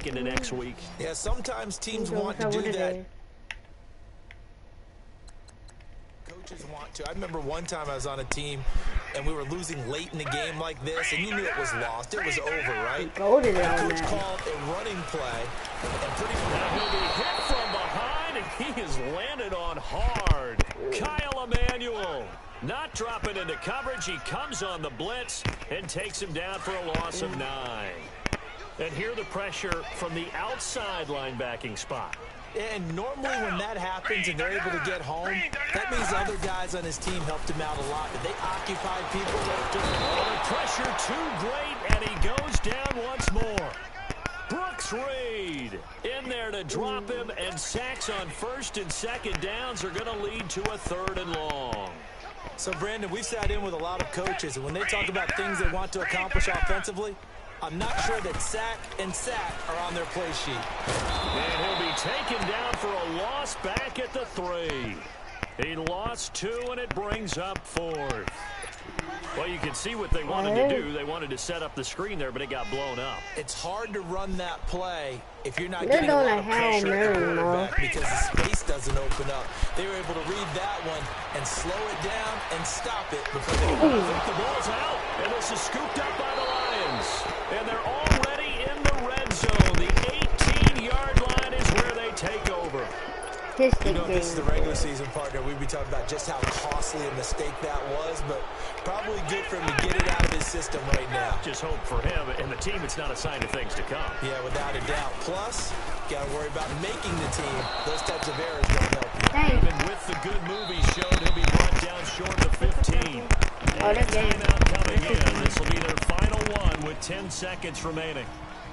take into next week. Yeah, sometimes teams want to do that. Coaches want to. I remember one time I was on a team and we were losing late in the game like this, and you knew it was lost. It was over, right? And the coach called a running play and pretty much he'll be hit from behind, and he is landed on hard. Kyle Emanuel not dropping into coverage. He comes on the blitz and takes him down for a loss of 9. And here the pressure from the outside linebacking spot. And normally when that happens and they're able to get home, that means other guys on his team helped him out a lot. But they occupied people. The pressure too great, and he goes down once more. Brooks Reed in there to drop him, and sacks on first and second downs are going to lead to a 3rd and long. So, Brandon, we sat in with a lot of coaches, and when they talk about things they want to accomplish offensively, I'm not sure that sack and sack are on their play sheet. And he'll be taken down for a loss back at the 3. He lost 2, and it brings up 4th. Well, you can see what they wanted to do. They wanted to set up the screen there, but it got blown up. It's hard to run that play if you're not getting a lot of pressure at the quarterback because the space doesn't open up. They were able to read that one and slow it down and stop it before they think the ball's out, and this is scooped up by the Lions. And they're already in the red zone. The 18-yard line is where they take over. You know, this is the regular season, partner. We'd be talking about just how costly a mistake that was, but probably good for him to get it out of his system right now. Just hope for him and the team it's not a sign of things to come. Yeah, without a doubt. Plus, got to worry about making the team. Those types of errors don't help you. Even with the good move he showed, he'll be brought down short of 15. And timeout coming in. This will be their final one with 10 seconds remaining.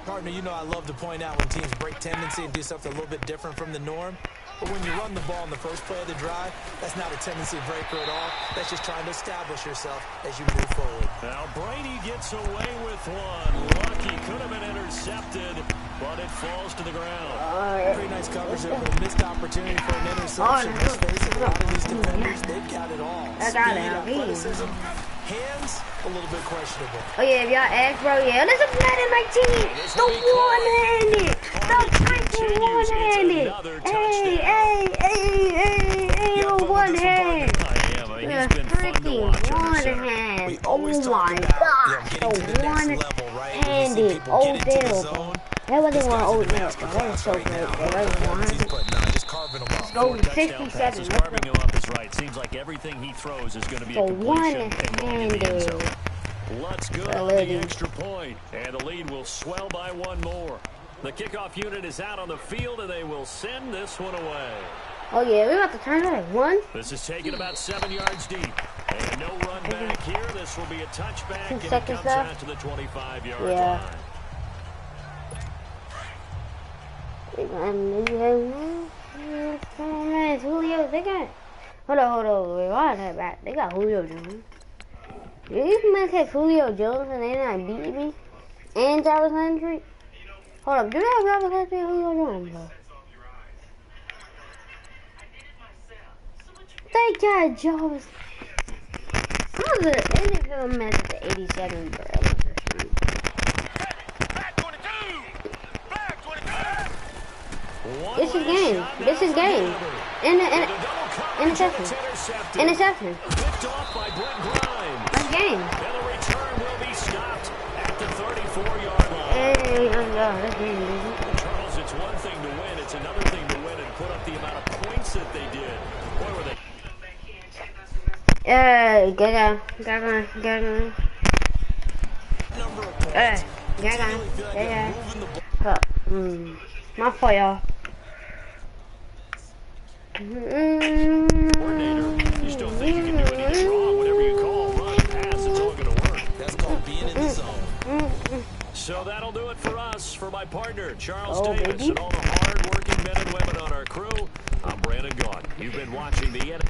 Partner, you know I love to point out when teams break tendency and do something a little bit different from the norm. But when you run the ball in the first play of the drive, that's not a tendency breaker at all. That's just trying to establish yourself as you move forward. Now Brady gets away with one. Lucky could have been intercepted, but it falls to the ground. Pretty nice coverage there, but a missed opportunity for an interception. Let's face it, a lot of these defenders, they've got it all. Speed, athleticism, hands, a little bit questionable. Oh yeah, if y'all ask, bro, yeah, there's a Madden 19. The one-handed. The type of one-handed. Hey, one-hand. The freaking one-hand. Oh my gosh, the one-handed Odell. That wasn't one Odell. That was so great. That was one. Let's go 67. Carving him up is right. Seems like everything he throws is going to be a completion and going to the end zone. Let's go on the extra point, and the lead will swell by one more. The kickoff unit is out on the field, and they will send this one away. Oh yeah, we're about to turn it at 1. This is taken about 7 yards deep, and no run back here. This will be a touchback, and it comes out to the 25-yard line. Julio, they got. Hold on. Wait, why is that back? They got Julio Jones. These men have Julio Jones and they not beat me. And Jarvis Landry. Hold up, do they have Jarvis Landry and Julio Jones, bro? They got Jarvis. How's the NFL match at the 87, bro? This is game. Interception. Picked off by Brent Grimes. That's game. And the return will be stopped at the 34-yard line. Hey, that's game, Charles, it's one thing to win. It's another thing to win and put up the amount of points that they did. What were they? My fault, y'all. Coordinator, you just don't think you can do anything wrong. Whatever you call, run, pass, it's all going to work. That's called being in the zone. So that'll do it for us. For my partner, Charles Davis, and all the hard-working men and women on our crew, I'm Brandon Gaughan. You've been watching the end.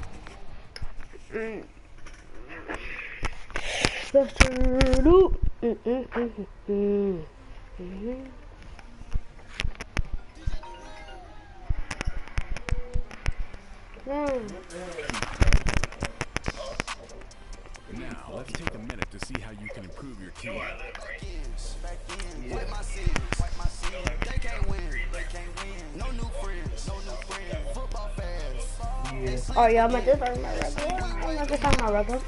Now, let's take a minute to see how you can improve your team. Oh yeah, I'm at this on my regular. I'm at this on my regular.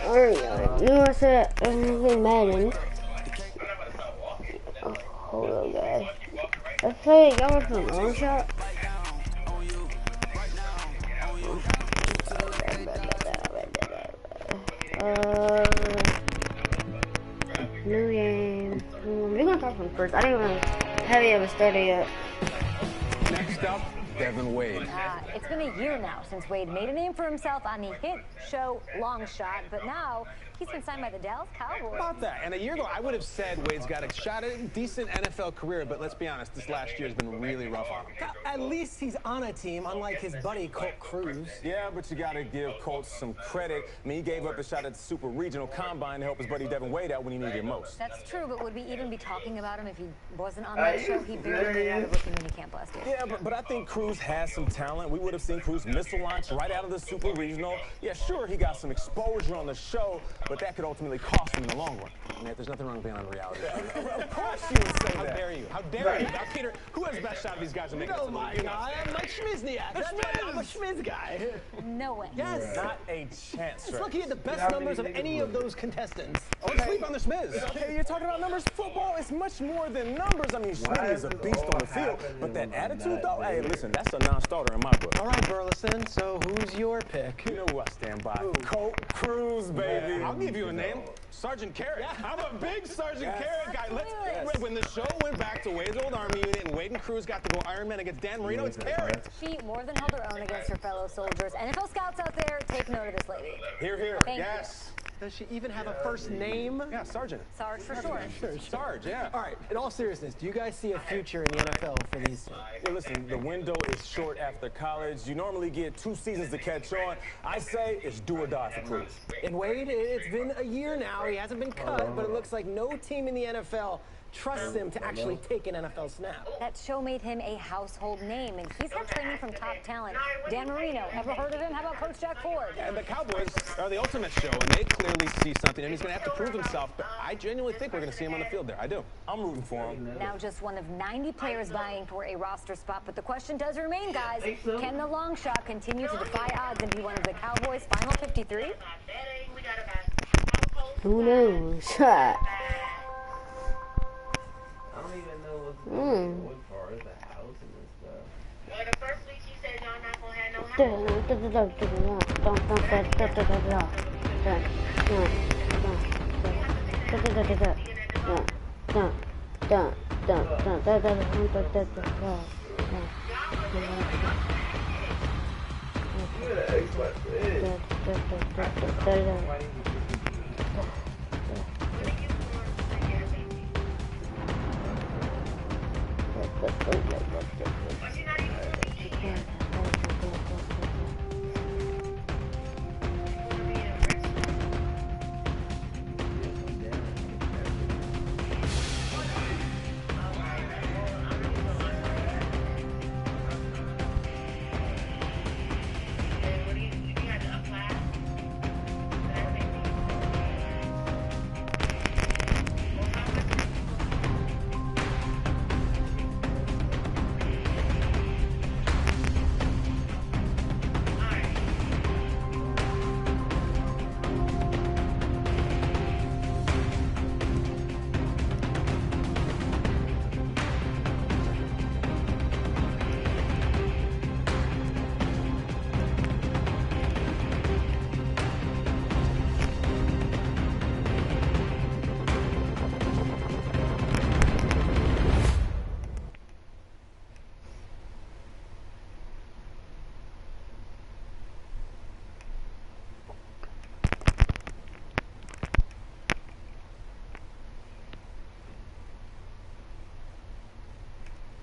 Alright, you want to say anything Madden? Oh, hold on, guys. Let's play a game from long shot. New game. We're gonna talk from first. I didn't even have you ever started yet. Next up, Devin Wade. It's been a year now since Wade made a name for himself on the hit show Long Shot, but now he's been signed by the Dallas Cowboys. How about that? And a year ago, I would have said Wade's got a shot at a decent NFL career, but let's be honest, this last year has been really rough on him. At least he's on a team, unlike his buddy Colt Cruz. Yeah, but you got to give Colt some credit. I mean, he gave up a shot at the Super Regional Combine to help his buddy Devin Wade out when he needed it most. That's true, but would we even be talking about him if he wasn't on that show? He barely made out of rookie minicamp last year. Yeah, but I think Cruz has some talent. We would have seen Cruz missile launch right out of the Super Regional. Yeah, sure, he got some exposure on the show, but that could ultimately cost him in the long run. Man, there's nothing wrong with being on reality. Of course you would say How that. dare you? How dare you? Now, Peter, who has the best shot of these guys to make it to the league? I'm like Schmizniak. I'm a Schmiz guy. No way. Yes. Not a chance, It's lucky he had the best numbers of any of those contestants. Don't sleep on the Schmiz. Okay, you're talking about numbers. Football is much more than numbers. I mean, Schmidt is a beast on the field, but that attitude, though, hey, listen, that's a non-starter in my book. All right, Burleson, so who's your pick? You know who I stand by. Colt Cruz, baby. I'll give you a name. Sergeant Carrot. I'm a big Sergeant Carrot guy. When the show went back to Wade's old Army unit and Wade and Cruz got to go Iron Man against Dan Marino, it's Carrot. She more than held her own against her fellow soldiers. NFL scouts out there, take note of this lady. Here, here. Thank Yes. Does she even have a first name? Yeah, Sergeant. Sarge for short. Sarge, yeah. All right, in all seriousness, do you guys see a future in the NFL for these two? Well, listen, the window is short after college. You normally get 2 seasons to catch on. I say it's do or die for Cruz. And Wade, it's been a year now. He hasn't been cut, but it looks like no team in the NFL trusts him to actually take an NFL snap. That show made him a household name, and he's had training from top talent. Dan Marino, ever heard of him? How about Coach Jack Ford? And the Cowboys are the ultimate show, and they clearly see something, and he's going to have to prove himself. But I genuinely think we're going to see him on the field there. I do. I'm rooting for him. Now just one of 90 players vying for a roster spot, but the question does remain, guys. Can the long shot continue to defy odds and be one of the Cowboys' final 53? Who knows? I don't even know what far is the house and stuff. Well, the first week she said y'all not gonna have no house.